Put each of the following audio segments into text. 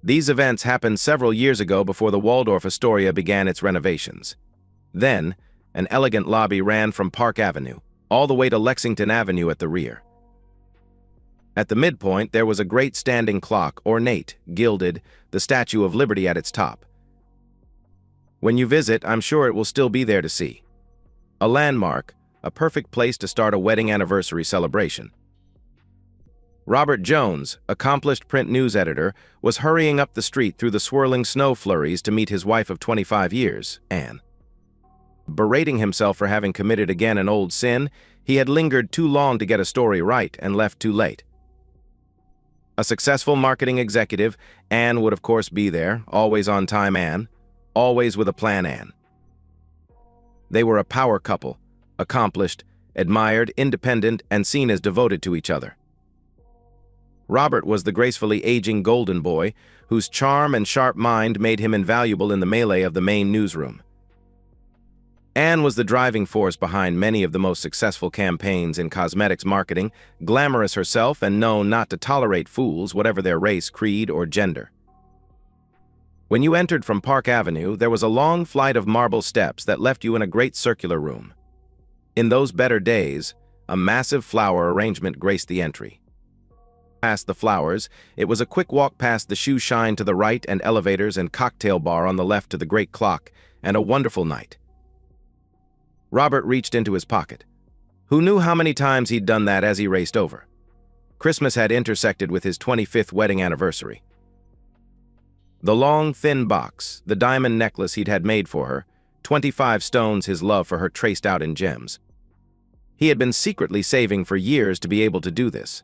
These events happened several years ago before the Waldorf Astoria began its renovations. Then, an elegant lobby ran from Park Avenue, all the way to Lexington Avenue at the rear. At the midpoint, there was a great standing clock, ornate, gilded, the Statue of Liberty at its top. When you visit, I'm sure it will still be there to see. A landmark, a perfect place to start a wedding anniversary celebration. Robert Jones, accomplished print news editor, was hurrying up the street through the swirling snow flurries to meet his wife of 25 years, Anne. Berating himself for having committed again an old sin, he had lingered too long to get a story right and left too late. A successful marketing executive, Anne would of course be there, always on time Anne, always with a plan Anne. They were a power couple, accomplished, admired, independent, and seen as devoted to each other. Robert was the gracefully aging golden boy, whose charm and sharp mind made him invaluable in the melee of the main newsroom. Anne was the driving force behind many of the most successful campaigns in cosmetics marketing, glamorous herself and known not to tolerate fools, whatever their race, creed, or gender. When you entered from Park Avenue, there was a long flight of marble steps that left you in a great circular room. In those better days, a massive flower arrangement graced the entry. Past the flowers, it was a quick walk past the shoe shine to the right and elevators and cocktail bar on the left to the great clock, and a wonderful night. Robert reached into his pocket. Who knew how many times he'd done that as he raced over? Christmas had intersected with his 25th wedding anniversary. The long, thin box, the diamond necklace he'd had made for her, 25 stones his love for her traced out in gems. He had been secretly saving for years to be able to do this.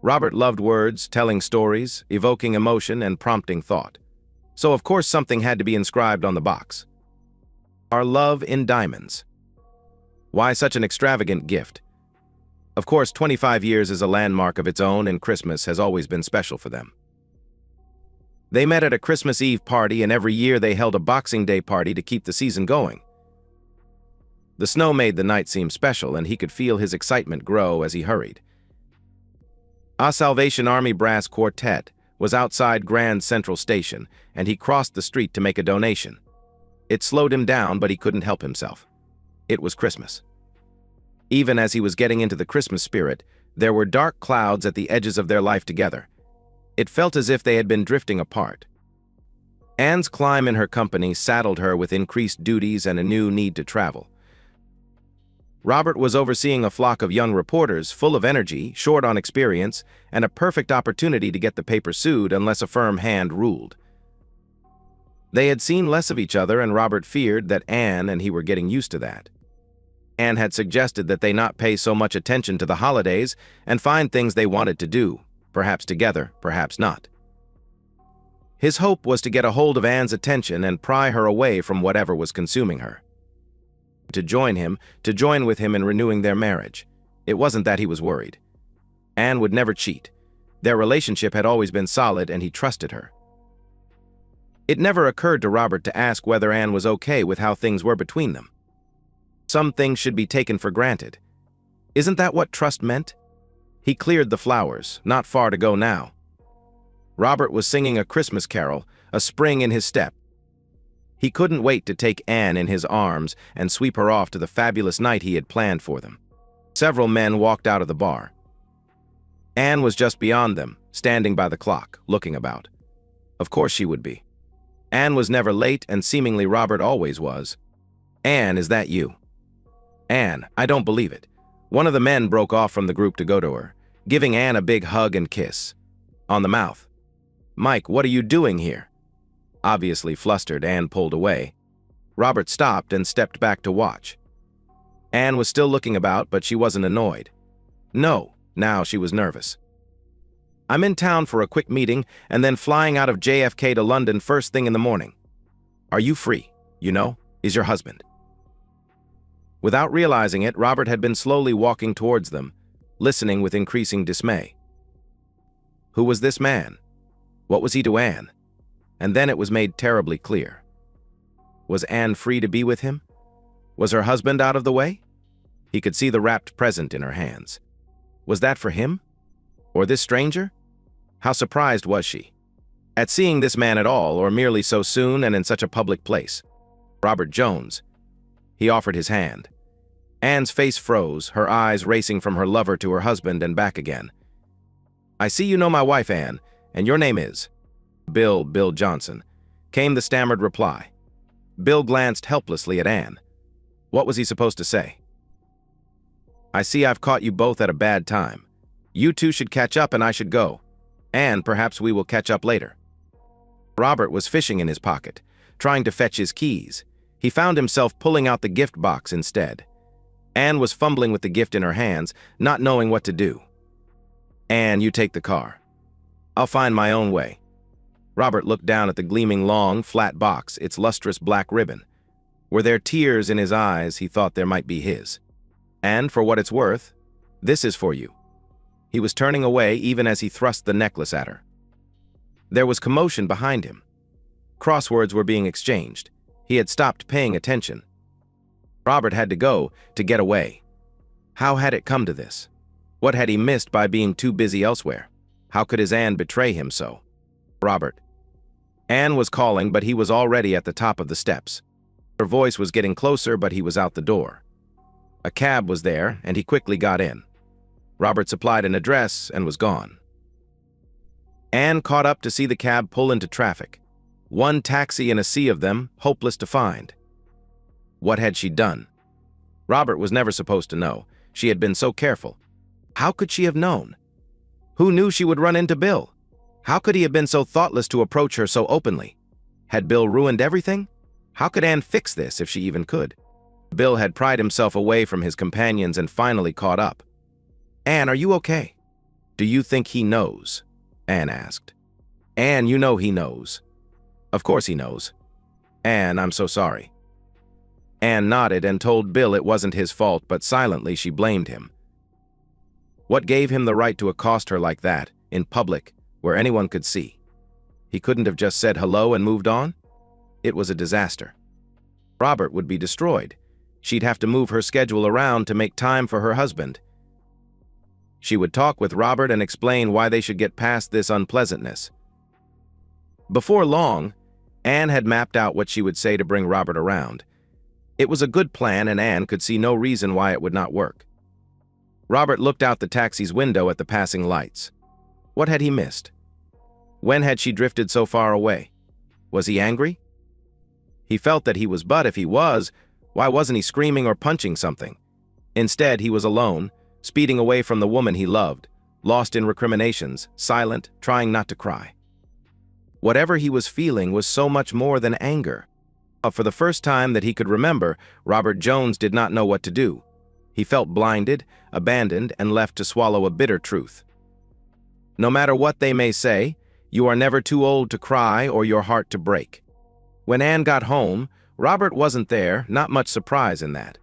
Robert loved words, telling stories, evoking emotion, and prompting thought. So of course something had to be inscribed on the box. Our love in diamonds. Why such an extravagant gift? Of course, 25 years is a landmark of its own, and Christmas has always been special for them. They met at a Christmas Eve party, and every year they held a Boxing Day party to keep the season going. The snow made the night seem special, and he could feel his excitement grow as he hurried. A Salvation Army Brass Quartet was outside Grand Central Station, and he crossed the street to make a donation. It slowed him down, but he couldn't help himself. It was Christmas. Even as he was getting into the Christmas spirit, there were dark clouds at the edges of their life together. It felt as if they had been drifting apart. Anne's climb in her company saddled her with increased duties and a new need to travel. Robert was overseeing a flock of young reporters full of energy, short on experience, and a perfect opportunity to get the paper sued unless a firm hand ruled. They had seen less of each other, and Robert feared that Anne and he were getting used to that. Anne had suggested that they not pay so much attention to the holidays and find things they wanted to do, perhaps together, perhaps not. His hope was to get a hold of Anne's attention and pry her away from whatever was consuming her. To join with him in renewing their marriage. It wasn't that he was worried. Anne would never cheat. Their relationship had always been solid, and he trusted her. It never occurred to Robert to ask whether Anne was okay with how things were between them. Some things should be taken for granted. Isn't that what trust meant? He cleared the flowers, not far to go now. Robert was singing a Christmas carol, a spring in his step. He couldn't wait to take Anne in his arms and sweep her off to the fabulous night he had planned for them. Several men walked out of the bar. Anne was just beyond them, standing by the clock, looking about. Of course she would be. Anne was never late, and seemingly Robert always was. "Anne, is that you?" "Anne, I don't believe it." One of the men broke off from the group to go to her, giving Anne a big hug and kiss. On the mouth. "Mike, what are you doing here?" Obviously flustered, Anne pulled away. Robert stopped and stepped back to watch. Anne was still looking about, but she wasn't annoyed. No, now she was nervous. "I'm in town for a quick meeting and then flying out of JFK to London first thing in the morning. Are you free? You know, is your husband?" Without realizing it, Robert had been slowly walking towards them, listening with increasing dismay. Who was this man? What was he to Anne? And then it was made terribly clear. Was Anne free to be with him? Was her husband out of the way? He could see the wrapped present in her hands. Was that for him? Or this stranger? How surprised was she? at seeing this man at all, or merely so soon and in such a public place. Robert Jones. He offered his hand. Anne's face froze, her eyes racing from her lover to her husband and back again. "I see you know my wife, Anne, and your name is?" "Bill Johnson," came the stammered reply. Bill glanced helplessly at Anne. What was he supposed to say? "I see I've caught you both at a bad time. You two should catch up and I should go. And perhaps we will catch up later." Robert was fishing in his pocket, trying to fetch his keys. He found himself pulling out the gift box instead. Anne was fumbling with the gift in her hands, not knowing what to do. "Anne, you take the car. I'll find my own way." Robert looked down at the gleaming long, flat box, its lustrous black ribbon. Were there tears in his eyes? He thought there might be his. "And for what it's worth, this is for you." He was turning away even as he thrust the necklace at her. There was commotion behind him. Crosswords were being exchanged. He had stopped paying attention. Robert had to go, to get away. How had it come to this? What had he missed by being too busy elsewhere? How could his Anne betray him so? "Robert." Anne was calling, but he was already at the top of the steps. Her voice was getting closer, but he was out the door. A cab was there, and he quickly got in. Robert supplied an address and was gone. Anne caught up to see the cab pull into traffic. One taxi in a sea of them, hopeless to find. What had she done? Robert was never supposed to know. She had been so careful. How could she have known? Who knew she would run into Bill? How could he have been so thoughtless to approach her so openly? Had Bill ruined everything? How could Anne fix this if she even could? Bill had pried himself away from his companions and finally caught up. "Anne, are you okay?" "Do you think he knows?" Anne asked. "Anne, you know he knows." "Of course he knows." "Anne, I'm so sorry." Anne nodded and told Bill it wasn't his fault, but silently she blamed him. What gave him the right to accost her like that, in public, where anyone could see? He couldn't have just said hello and moved on? It was a disaster. Robert would be destroyed. She'd have to move her schedule around to make time for her husband. She would talk with Robert and explain why they should get past this unpleasantness. Before long, Anne had mapped out what she would say to bring Robert around. It was a good plan, and Anne could see no reason why it would not work. Robert looked out the taxi's window at the passing lights. What had he missed? When had she drifted so far away? Was he angry? He felt that he was, but if he was, why wasn't he screaming or punching something? Instead, he was alone, speeding away from the woman he loved, lost in recriminations, silent, trying not to cry. Whatever he was feeling was so much more than anger. For the first time that he could remember, Robert Jones did not know what to do. He felt blinded, abandoned, and left to swallow a bitter truth. No matter what they may say, you are never too old to cry or your heart to break. When Anne got home, Robert wasn't there, not much surprise in that.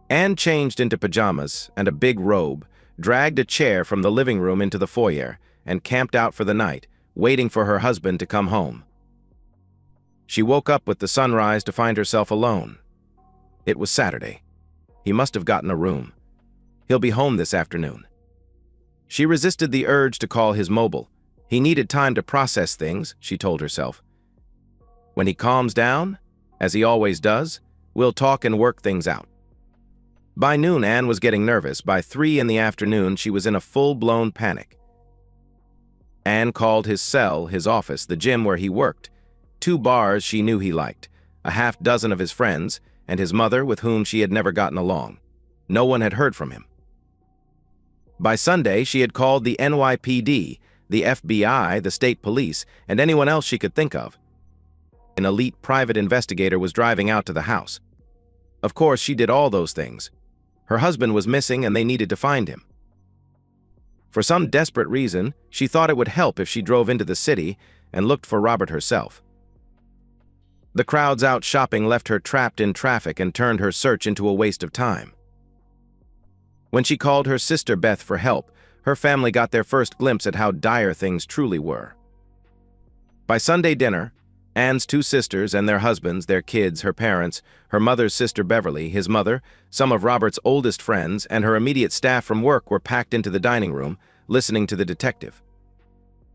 Anne changed into pajamas and a big robe, dragged a chair from the living room into the foyer, and camped out for the night, waiting for her husband to come home. She woke up with the sunrise to find herself alone. It was Saturday. He must have gotten a room. He'll be home this afternoon. She resisted the urge to call his mobile. He needed time to process things, she told herself. When he calms down, as he always does, we'll talk and work things out. By noon, Anne was getting nervous. By 3 in the afternoon, she was in a full-blown panic. Anne called his cell, his office, the gym where he worked, 2 bars she knew he liked, a half dozen of his friends, and his mother with whom she had never gotten along. No one had heard from him. By Sunday, she had called the NYPD, the FBI, the state police, and anyone else she could think of. An elite private investigator was driving out to the house. Of course, she did all those things. Her husband was missing and they needed to find him. For some desperate reason, she thought it would help if she drove into the city and looked for Robert herself. The crowds out shopping left her trapped in traffic and turned her search into a waste of time. When she called her sister Beth for help, her family got their first glimpse at how dire things truly were. By Sunday dinner, Anne's 2 sisters and their husbands, their kids, her parents, her mother's sister Beverly, his mother, some of Robert's oldest friends, and her immediate staff from work were packed into the dining room, listening to the detective.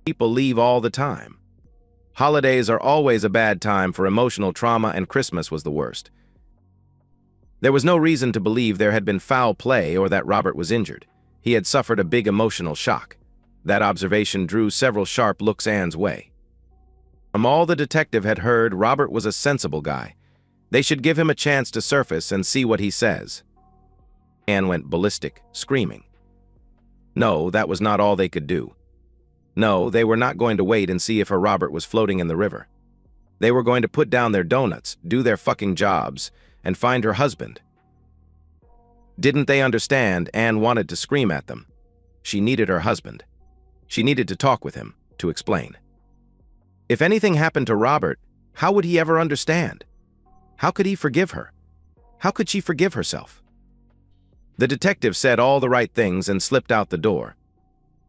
People leave all the time. Holidays are always a bad time for emotional trauma, and Christmas was the worst. There was no reason to believe there had been foul play or that Robert was injured. He had suffered a big emotional shock. That observation drew several sharp looks Anne's way. From all the detective had heard, Robert was a sensible guy. They should give him a chance to surface and see what he says. Anne went ballistic, screaming. No, that was not all they could do. No, they were not going to wait and see if her Robert was floating in the river. They were going to put down their donuts, do their fucking jobs, and find her husband. Didn't they understand? Anne wanted to scream at them. She needed her husband. She needed to talk with him, to explain. If anything happened to Robert, how would he ever understand? How could he forgive her? How could she forgive herself? The detective said all the right things and slipped out the door.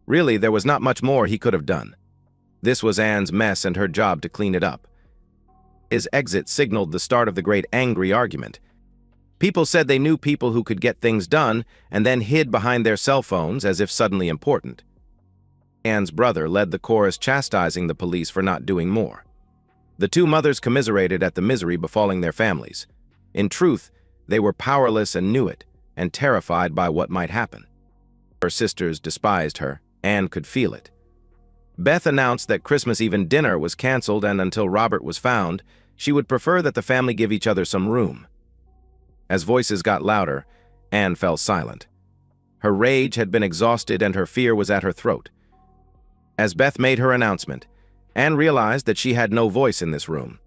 Really, there was not much more he could have done. This was Anne's mess and her job to clean it up. His exit signaled the start of the great angry argument. People said they knew people who could get things done and then hid behind their cell phones as if suddenly important. Anne's brother led the chorus chastising the police for not doing more. The two mothers commiserated at the misery befalling their families. In truth, they were powerless and knew it, and terrified by what might happen. Her sisters despised her. Anne could feel it. Beth announced that Christmas Eve dinner was canceled, and until Robert was found, she would prefer that the family give each other some room. As voices got louder, Anne fell silent. Her rage had been exhausted and her fear was at her throat. As Beth made her announcement, Anne realized that she had no voice in this room.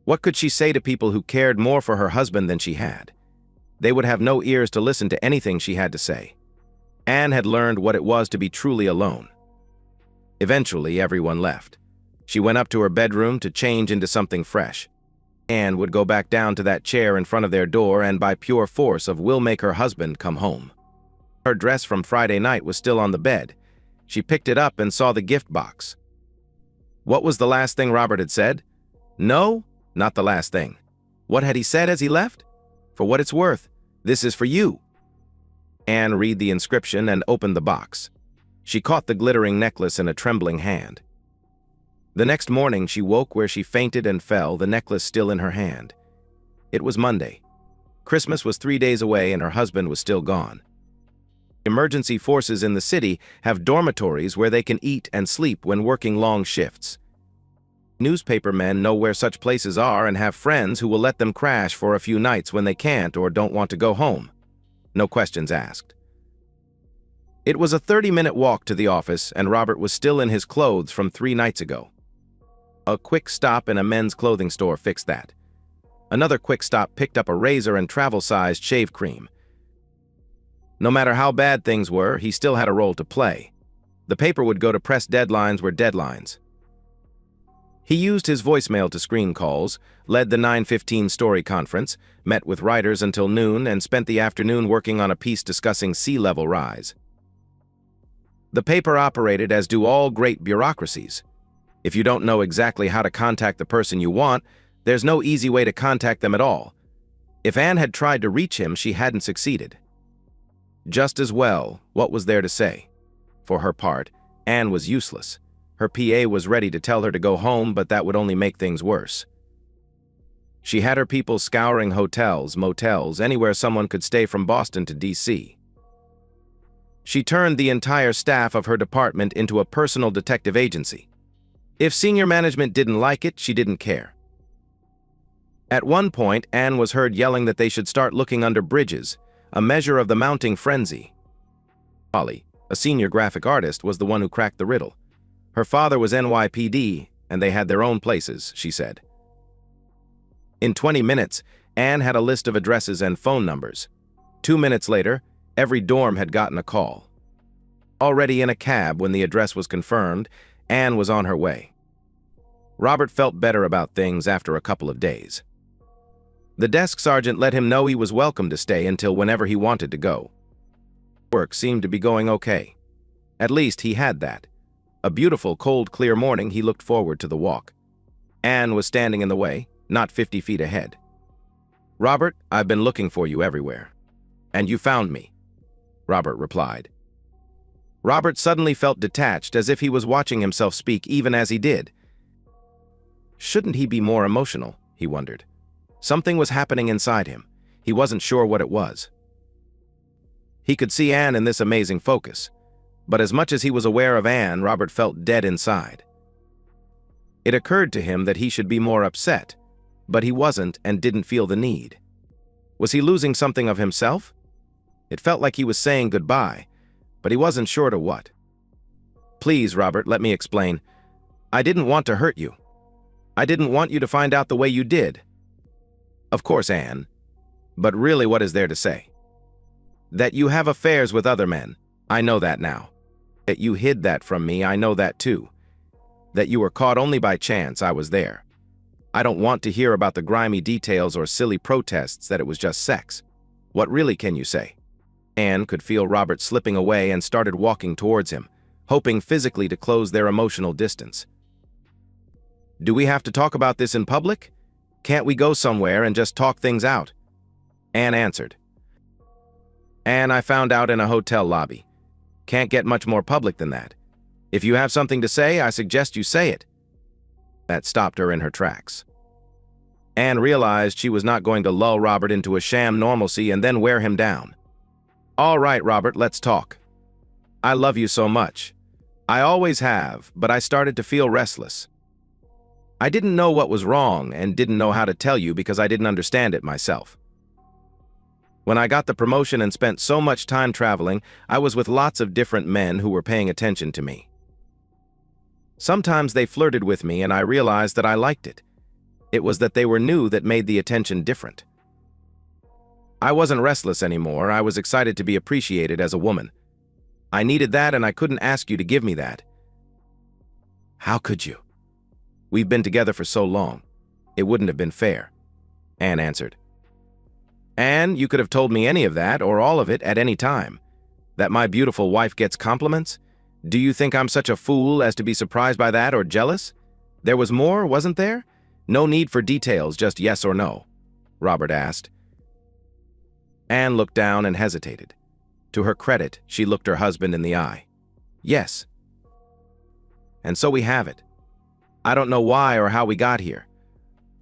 What could she say to people who cared more for her husband than she had? They would have no ears to listen to anything she had to say. Anne had learned what it was to be truly alone. Eventually, everyone left. She went up to her bedroom to change into something fresh. Anne would go back down to that chair in front of their door and by pure force of will make her husband come home. Her dress from Friday night was still on the bed. She picked it up and saw the gift box. What was the last thing Robert had said? No, not the last thing. What had he said as he left? For what it's worth, this is for you. Anne read the inscription and opened the box. She caught the glittering necklace in a trembling hand. The next morning she woke where she fainted and fell, the necklace still in her hand. It was Monday. Christmas was 3 days away and her husband was still gone. Emergency forces in the city have dormitories where they can eat and sleep when working long shifts. Newspaper men know where such places are and have friends who will let them crash for a few nights when they can't or don't want to go home. No questions asked. It was a 30-minute walk to the office, and Robert was still in his clothes from 3 nights ago. A quick stop in a men's clothing store fixed that. Another quick stop picked up a razor and travel-sized shave cream. No matter how bad things were, he still had a role to play. The paper would go to press deadlines were deadlines. He used his voicemail to screen calls, led the 9:15 story conference, met with writers until noon, and spent the afternoon working on a piece discussing sea level rise. The paper operated as do all great bureaucracies. If you don't know exactly how to contact the person you want, there's no easy way to contact them at all. If Anne had tried to reach him, she hadn't succeeded. Just as well, what was there to say? For her part, Anne was useless. Her PA was ready to tell her to go home, but that would only make things worse. She had her people scouring hotels, motels, anywhere someone could stay from Boston to DC. She turned the entire staff of her department into a personal detective agency. If senior management didn't like it, she didn't care. At one point, Anne was heard yelling that they should start looking under bridges, a measure of the mounting frenzy. Polly, a senior graphic artist, was the one who cracked the riddle. Her father was NYPD, and they had their own places, she said. In 20 minutes, Anne had a list of addresses and phone numbers. 2 minutes later, every dorm had gotten a call. Already in a cab when the address was confirmed, Anne was on her way. Robert felt better about things after a couple of days. The desk sergeant let him know he was welcome to stay until whenever he wanted to go. Work seemed to be going okay. At least he had that. A beautiful, cold, clear morning, he looked forward to the walk. Anne was standing in the way, not 50 feet ahead. "Robert, I've been looking for you everywhere." "And you found me," Robert replied. Robert suddenly felt detached, as if he was watching himself speak even as he did. Shouldn't he be more emotional? He wondered. Something was happening inside him. He wasn't sure what it was. He could see Anne in this amazing focus, but as much as he was aware of Anne, Robert felt dead inside. It occurred to him that he should be more upset, but he wasn't and didn't feel the need. Was he losing something of himself? It felt like he was saying goodbye, but he wasn't sure to what. Please, Robert, let me explain. I didn't want to hurt you. I didn't want you to find out the way you did. Of course, Anne. But really, what is there to say? That you have affairs with other men, I know that now. That you hid that from me, I know that too. That you were caught only by chance, I was there. I don't want to hear about the grimy details or silly protests that it was just sex. What really can you say? Anne could feel Robert slipping away and started walking towards him, hoping physically to close their emotional distance. Do we have to talk about this in public? Can't we go somewhere and just talk things out? Anne answered. Anne, I found out in a hotel lobby. Can't get much more public than that. If you have something to say, I suggest you say it. That stopped her in her tracks. Anne realized she was not going to lull Robert into a sham normalcy and then wear him down. All right, Robert, let's talk. I love you so much. I always have, but I started to feel restless. I didn't know what was wrong and didn't know how to tell you because I didn't understand it myself. When I got the promotion and spent so much time traveling, I was with lots of different men who were paying attention to me. Sometimes they flirted with me and I realized that I liked it. It was that they were new that made the attention different. I wasn't restless anymore. I was excited to be appreciated as a woman. I needed that and I couldn't ask you to give me that. How could you? We've been together for so long. It wouldn't have been fair, Anne answered. Anne, you could have told me any of that or all of it at any time. That my beautiful wife gets compliments? Do you think I'm such a fool as to be surprised by that or jealous? There was more, wasn't there? No need for details, just yes or no, Robert asked. Anne looked down and hesitated. To her credit, she looked her husband in the eye. Yes. And so we have it. I don't know why or how we got here.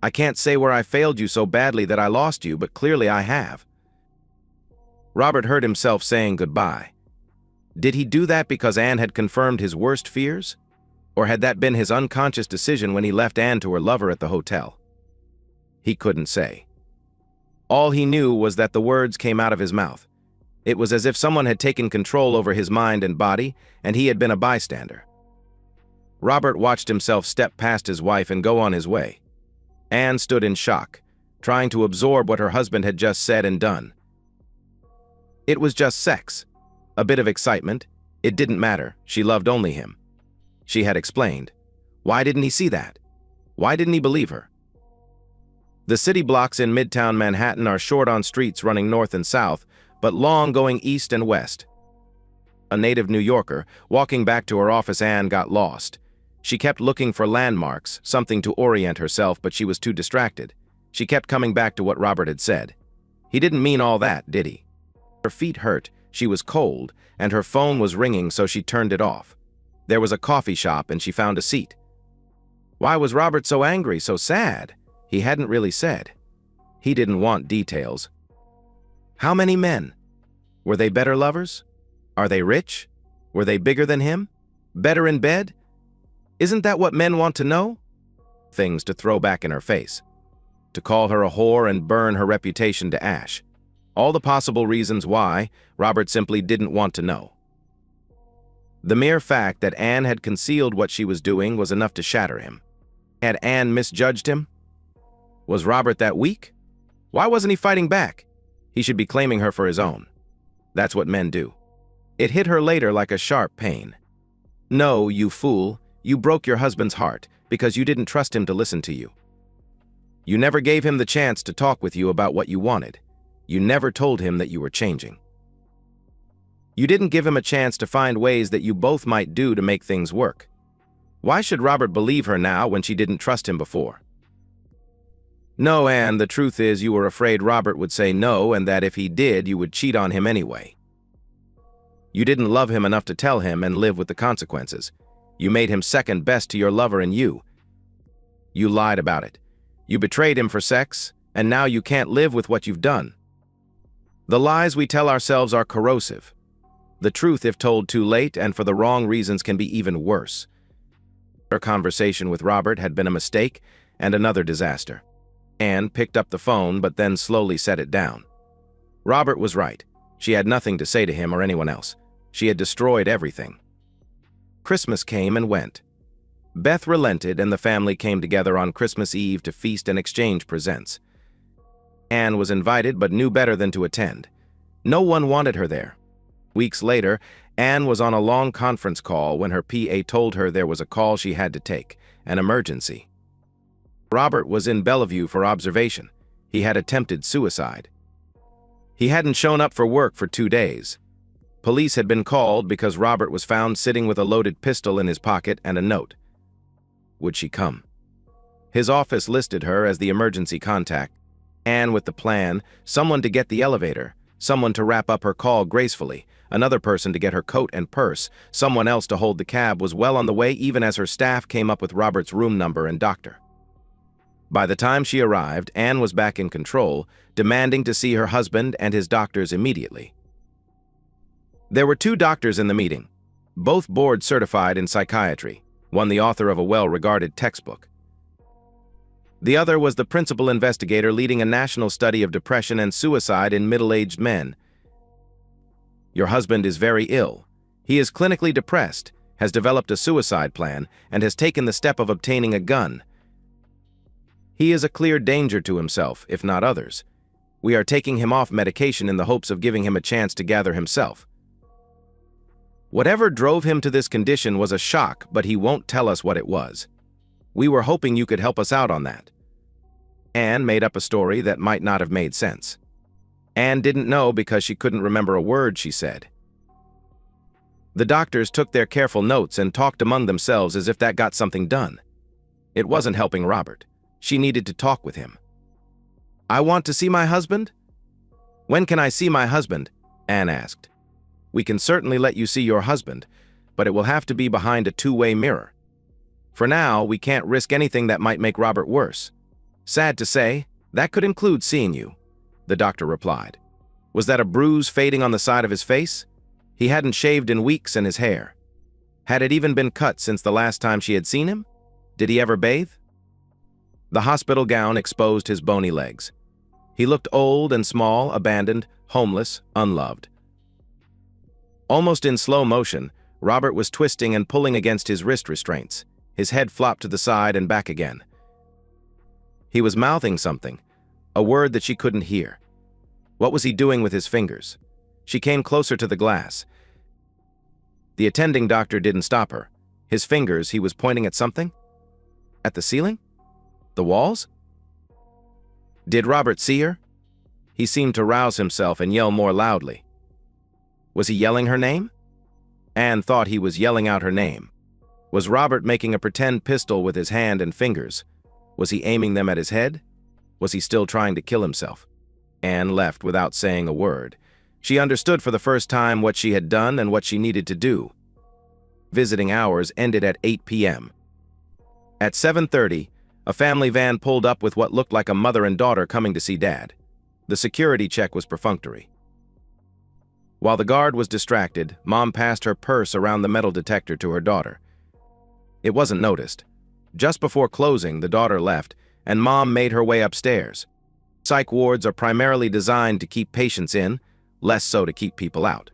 I can't say where I failed you so badly that I lost you, but clearly I have. Robert heard himself saying goodbye. Did he do that because Anne had confirmed his worst fears? Or had that been his unconscious decision when he left Anne to her lover at the hotel? He couldn't say. All he knew was that the words came out of his mouth. It was as if someone had taken control over his mind and body, and he had been a bystander. Robert watched himself step past his wife and go on his way. Anne stood in shock, trying to absorb what her husband had just said and done. It was just sex. A bit of excitement. It didn't matter. She loved only him. She had explained. Why didn't he see that? Why didn't he believe her? The city blocks in Midtown Manhattan are short on streets running north and south, but long going east and west. A native New Yorker, walking back to her office, Anne got lost. She kept looking for landmarks, something to orient herself, but she was too distracted. She kept coming back to what Robert had said. He didn't mean all that, did he? Her feet hurt, she was cold, and her phone was ringing, so she turned it off. There was a coffee shop and she found a seat. Why was Robert so angry, so sad? He hadn't really said. He didn't want details. How many men? Were they better lovers? Are they rich? Were they bigger than him? Better in bed? Isn't that what men want to know? Things to throw back in her face. To call her a whore and burn her reputation to ash. All the possible reasons why Robert simply didn't want to know. The mere fact that Anne had concealed what she was doing was enough to shatter him. Had Anne misjudged him? Was Robert that weak? Why wasn't he fighting back? He should be claiming her for his own. That's what men do. It hit her later like a sharp pain. No, you fool. You broke your husband's heart because you didn't trust him to listen to you. You never gave him the chance to talk with you about what you wanted. You never told him that you were changing. You didn't give him a chance to find ways that you both might do to make things work. Why should Robert believe her now when she didn't trust him before? No, Anne, the truth is you were afraid Robert would say no and that if he did, you would cheat on him anyway. You didn't love him enough to tell him and live with the consequences. You made him second best to your lover and you. You lied about it. You betrayed him for sex, and now you can't live with what you've done. The lies we tell ourselves are corrosive. The truth, if told too late and for the wrong reasons, can be even worse. Her conversation with Robert had been a mistake and another disaster. Anne picked up the phone but then slowly set it down. Robert was right. She had nothing to say to him or anyone else. She had destroyed everything. Christmas came and went. Beth relented and the family came together on Christmas Eve to feast and exchange presents. Anne was invited but knew better than to attend. No one wanted her there. Weeks later, Anne was on a long conference call when her PA told her there was a call she had to take, an emergency. Robert was in Bellevue for observation. He had attempted suicide. He hadn't shown up for work for 2 days. Police had been called because Robert was found sitting with a loaded pistol in his pocket and a note. Would she come? His office listed her as the emergency contact. Anne with the plan, someone to get the elevator, someone to wrap up her call gracefully, another person to get her coat and purse, someone else to hold the cab, was well on the way even as her staff came up with Robert's room number and doctor. By the time she arrived, Anne was back in control, demanding to see her husband and his doctors immediately. There were 2 doctors in the meeting, both board-certified in psychiatry, one the author of a well-regarded textbook. The other was the principal investigator leading a national study of depression and suicide in middle-aged men. Your husband is very ill. He is clinically depressed, has developed a suicide plan, and has taken the step of obtaining a gun. He is a clear danger to himself, if not others. We are taking him off medication in the hopes of giving him a chance to gather himself. Whatever drove him to this condition was a shock, but he won't tell us what it was. We were hoping you could help us out on that. Anne made up a story that might not have made sense. Anne didn't know because she couldn't remember a word she said. The doctors took their careful notes and talked among themselves as if that got something done. It wasn't helping Robert. She needed to talk with him. I want to see my husband? When can I see my husband? Anne asked. We can certainly let you see your husband, but it will have to be behind a 2-way mirror. For now, we can't risk anything that might make Robert worse. Sad to say, that could include seeing you, the doctor replied. Was that a bruise fading on the side of his face? He hadn't shaved in weeks, and his hair. Had it even been cut since the last time she had seen him? Did he ever bathe? The hospital gown exposed his bony legs. He looked old and small, abandoned, homeless, unloved. Almost in slow motion, Robert was twisting and pulling against his wrist restraints. His head flopped to the side and back again. He was mouthing something, a word that she couldn't hear. What was he doing with his fingers? She came closer to the glass. The attending doctor didn't stop her. His fingers, he was pointing at something? At the ceiling? The walls? Did Robert see her? He seemed to rouse himself and yell more loudly. Was he yelling her name? Anne thought he was yelling out her name. Was Robert making a pretend pistol with his hand and fingers? Was he aiming them at his head? Was he still trying to kill himself? Anne left without saying a word. She understood for the first time what she had done and what she needed to do. Visiting hours ended at 8 p.m. At 7:30, a family van pulled up with what looked like a mother and daughter coming to see Dad. The security check was perfunctory. While the guard was distracted, Mom passed her purse around the metal detector to her daughter. It wasn't noticed. Just before closing, the daughter left, and Mom made her way upstairs. Psych wards are primarily designed to keep patients in, less so to keep people out.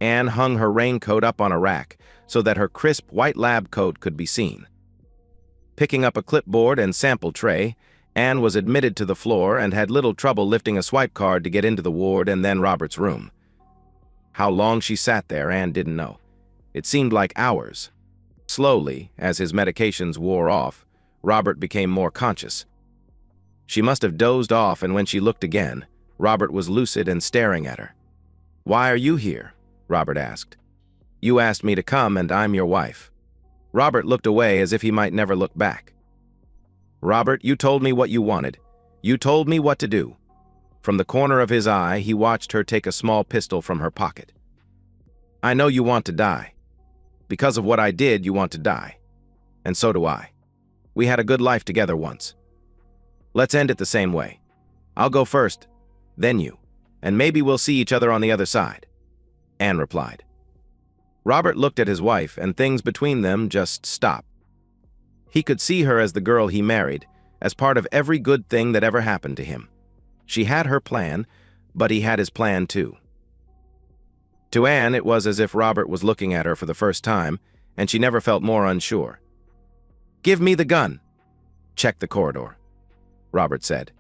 Anne hung her raincoat up on a rack so that her crisp white lab coat could be seen. Picking up a clipboard and sample tray, Anne was admitted to the floor and had little trouble lifting a swipe card to get into the ward and then Robert's room. How long she sat there, Anne didn't know. It seemed like hours. Slowly, as his medications wore off, Robert became more conscious. She must have dozed off, and when she looked again, Robert was lucid and staring at her. "Why are you here?" Robert asked. "You asked me to come, and I'm your wife." Robert looked away as if he might never look back. "Robert, you told me what you wanted. You told me what to do." From the corner of his eye, he watched her take a small pistol from her pocket. "I know you want to die. Because of what I did, you want to die. And so do I." We had a good life together once. Let's end it the same way. I'll go first, then you, and maybe we'll see each other on the other side," Anne replied. Robert looked at his wife, and things between them just stopped. He could see her as the girl he married, as part of every good thing that ever happened to him. She had her plan, but he had his plan too. To Anne, it was as if Robert was looking at her for the first time, and she never felt more unsure. "Give me the gun." "Check the corridor," Robert said.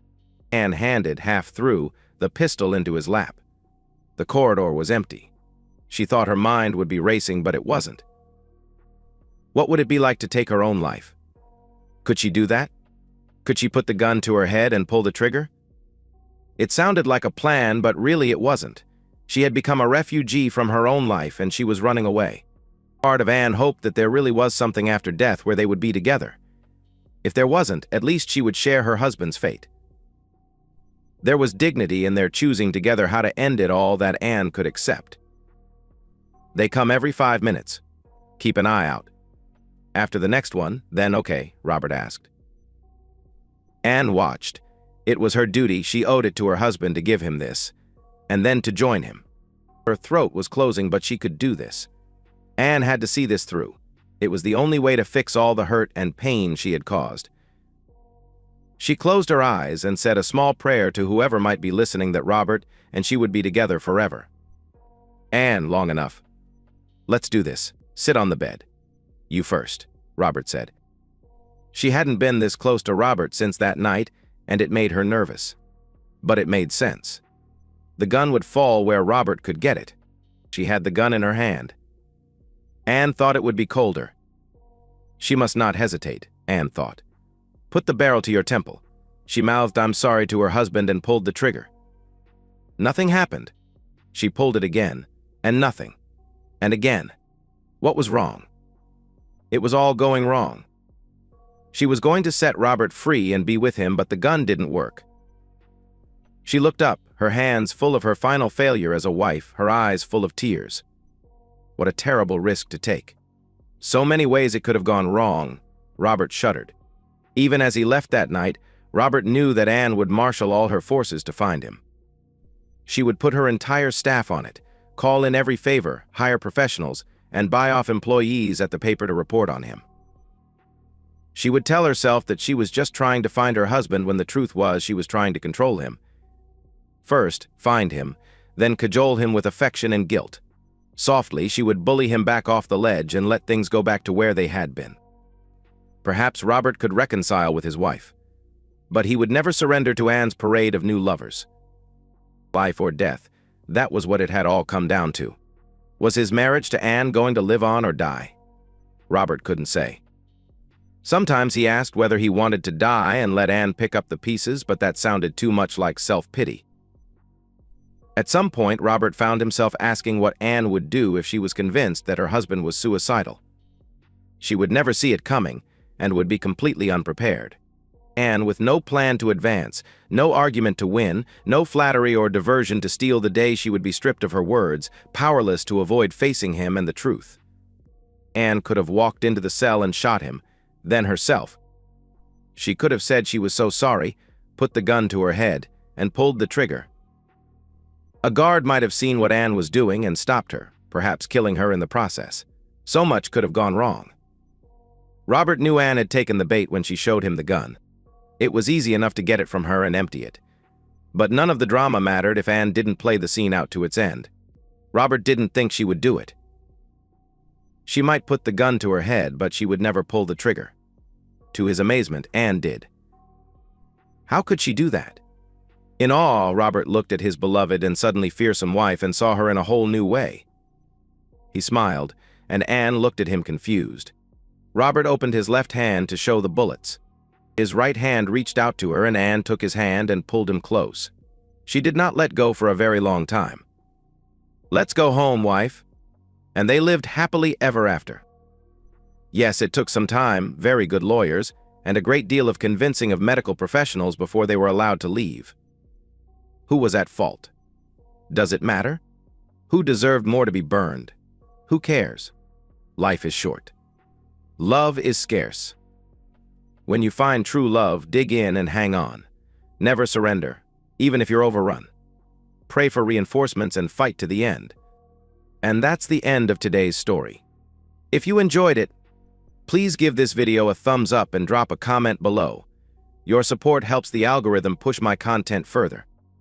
Anne handed, half through, the pistol into his lap. The corridor was empty. She thought her mind would be racing, but it wasn't. What would it be like to take her own life? Could she do that? Could she put the gun to her head and pull the trigger? It sounded like a plan, but really it wasn't. She had become a refugee from her own life, and she was running away. Part of Anne hoped that there really was something after death where they would be together. If there wasn't, at least she would share her husband's fate. There was dignity in their choosing together how to end it all that Anne could accept. "They come every 5 minutes. Keep an eye out." "After the next one, then okay," Robert asked. Anne watched. It was her duty, she owed it to her husband to give him this, and then to join him. Her throat was closing, but she could do this. Anne had to see this through. It was the only way to fix all the hurt and pain she had caused. She closed her eyes and said a small prayer to whoever might be listening that Robert and she would be together forever. "Anne, long enough. Let's do this. Sit on the bed." "You first," Robert said. She hadn't been this close to Robert since that night, and it made her nervous. But it made sense. The gun would fall where Robert could get it. She had the gun in her hand. Anne thought it would be colder. She must not hesitate, Anne thought. "Put the barrel to your temple." She mouthed "I'm sorry" to her husband and pulled the trigger. Nothing happened. She pulled it again, and nothing. And again. What was wrong? It was all going wrong. She was going to set Robert free and be with him, but the gun didn't work. She looked up, her hands full of her final failure as a wife, her eyes full of tears. What a terrible risk to take. So many ways it could have gone wrong. Robert shuddered. Even as he left that night, Robert knew that Anne would marshal all her forces to find him. She would put her entire staff on it, call in every favor, hire professionals, and buy off employees at the paper to report on him. She would tell herself that she was just trying to find her husband when the truth was she was trying to control him. First, find him, then cajole him with affection and guilt. Softly, she would bully him back off the ledge and let things go back to where they had been. Perhaps Robert could reconcile with his wife. But he would never surrender to Anne's parade of new lovers. Life or death, that was what it had all come down to. Was his marriage to Anne going to live on or die? Robert couldn't say. Sometimes he asked whether he wanted to die and let Anne pick up the pieces, but that sounded too much like self-pity. At some point, Robert found himself asking what Anne would do if she was convinced that her husband was suicidal. She would never see it coming and would be completely unprepared. Anne, with no plan to advance, no argument to win, no flattery or diversion to steal the day, she would be stripped of her words, powerless to avoid facing him and the truth. Anne could have walked into the cell and shot him, then herself. She could have said she was so sorry, put the gun to her head, and pulled the trigger. A guard might have seen what Anne was doing and stopped her, perhaps killing her in the process. So much could have gone wrong. Robert knew Anne had taken the bait when she showed him the gun. It was easy enough to get it from her and empty it. But none of the drama mattered if Anne didn't play the scene out to its end. Robert didn't think she would do it. She might put the gun to her head, but she would never pull the trigger. To his amazement, Anne did. How could she do that? In awe, Robert looked at his beloved and suddenly fearsome wife and saw her in a whole new way. He smiled, and Anne looked at him confused. Robert opened his left hand to show the bullets. His right hand reached out to her, and Anne took his hand and pulled him close. She did not let go for a very long time. "Let's go home, wife." And they lived happily ever after. Yes, it took some time, very good lawyers, and a great deal of convincing of medical professionals before they were allowed to leave. Who was at fault? Does it matter? Who deserved more to be burned? Who cares? Life is short. Love is scarce. When you find true love, dig in and hang on. Never surrender, even if you're overrun. Pray for reinforcements and fight to the end. And that's the end of today's story. If you enjoyed it, please give this video a thumbs up and drop a comment below. Your support helps the algorithm push my content further.